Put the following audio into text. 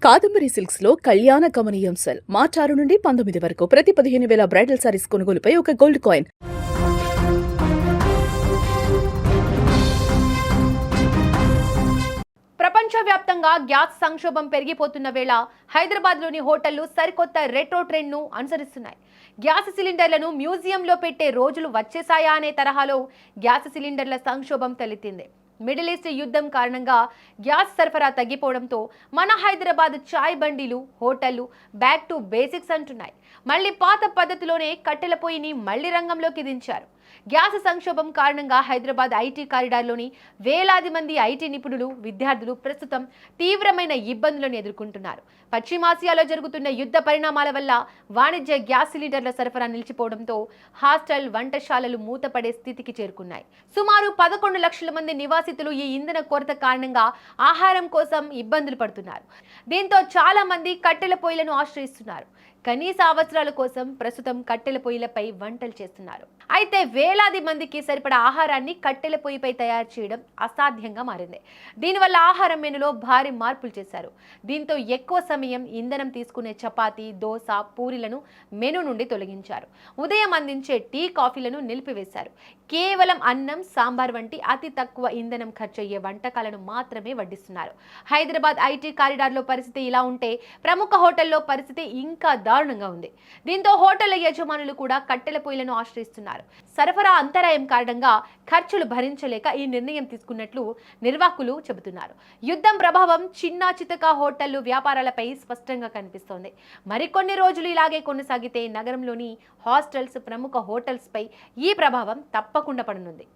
Kadambari silks లో కళ్యాణ గమనీయం cell మార్చి 6 నుండి 19 వరకు ప్రతి 15,000 బ్రైడల్ సారీస్ కొనుగోలుపై ఒక గోల్డ్ కాయిన్. ప్రపంచవ్యాప్తంగా గ్యాస్ సంక్షోభం పెరిగిపోతున్న వేళ హైదరాబాద్లోని హోటళ్లు సరికొత్త రెట్రో ట్రెండ్ను అనుసరిస్తున్నాయి. గ్యాస్ సిలిండర్లను మ్యూజియంలో పెట్టే రోజులు వచ్చేసాయా అనే తరహాలో గ్యాస్ సిలిండర్ల సంక్షోభం తలెత్తింది. మిడిల్ ఈస్ట్ యుద్ధం కారణంగా గ్యాస్ సరఫరా తగ్గిపోవడంతో మన హైదరాబాద్ చాయ్ బండిలు, హోటళ్లు బ్యాక్ టు బేసిక్స్ అంటున్నాయి. మళ్ళీ పాత పద్ధతిలోనే కట్టెల పొయ్యిని మళ్లీ రంగంలోకి దించారు. గ్యాస్ సంక్షోభం కారణంగా హైదరాబాద్ ఐటీ కారిడార్లోని వేలాది మంది ఐటీ నిపుణులు, విద్యార్థులు ప్రస్తుతం తీవ్రమైన ఇబ్బందులను ఎదుర్కొంటున్నారు. పశ్చిమాసియాలో జరుగుతున్న యుద్ధ పరిణామాల వల్ల వాణిజ్య గ్యాస్ సిలిండర్ల సరఫరా నిలిచిపోవడంతో హాస్టల్, వంటశాలలు మూతపడే స్థితికి చేరుకున్నాయి. సుమారు 11 లక్షల మంది నివాసితులు ఈ ఇంధన కొరత కారణంగా ఆహారం కోసం ఇబ్బందులు పడుతున్నారు. దీంతో చాలా మంది కట్టెల పొయ్యిలను ఆశ్రయిస్తున్నారు. కనీస అవసరాల కోసం ప్రస్తుతం కట్టెల పొయ్యిలపై వంటలు చేస్తున్నారు. అయితే వేలాది మందికి సరిపడా ఆహారాన్ని కట్టెల పొయ్యిపై తయారు చేయడం అసాధ్యంగా మారింది. దీనివల్ల ఆహారం మెనులో భారీ మార్పులు చేశారు. దీంతో ఎక్కువ సమయం ఇంధనం తీసుకునే చపాతీ, దోశ, పూరీలను మెను నుండి తొలగించారు. ఉదయం అందించే టీ, కాఫీలను నిలిపివేశారు. కేవలం అన్నం, సాంబార్ వంటి అతి తక్కువ ఇంధనం ఖర్చయ్యే వంటకాలను మాత్రమే వడ్డిస్తున్నారు. హైదరాబాద్ ఐటీ కారిడార్లో పరిస్థితి ఇలా ఉంటే ప్రముఖ హోటల్లో పరిస్థితి ఇంకా దారుణంగా ఉంది. దీంతో హోటళ్ల యజమానులు కూడా కట్టెల పొయ్యిలను ఆశ్రయిస్తున్నారు. సరఫరా అంతరాయం కారణంగా ఖర్చులు భరించలేక ఈ నిర్ణయం తీసుకున్నట్లు నిర్వాహకులు చెబుతున్నారు. యుద్ధం ప్రభావం చిన్నా చితకా హోటళ్లు వ్యాపారాలపై స్పష్టంగా కనిపిస్తోంది. మరికొన్ని రోజులు ఇలాగే కొనసాగితే నగరంలోని హాస్టల్స్, ప్రముఖ హోటల్స్ పై ఈ ప్రభావం తప్పకుండా పడనుంది.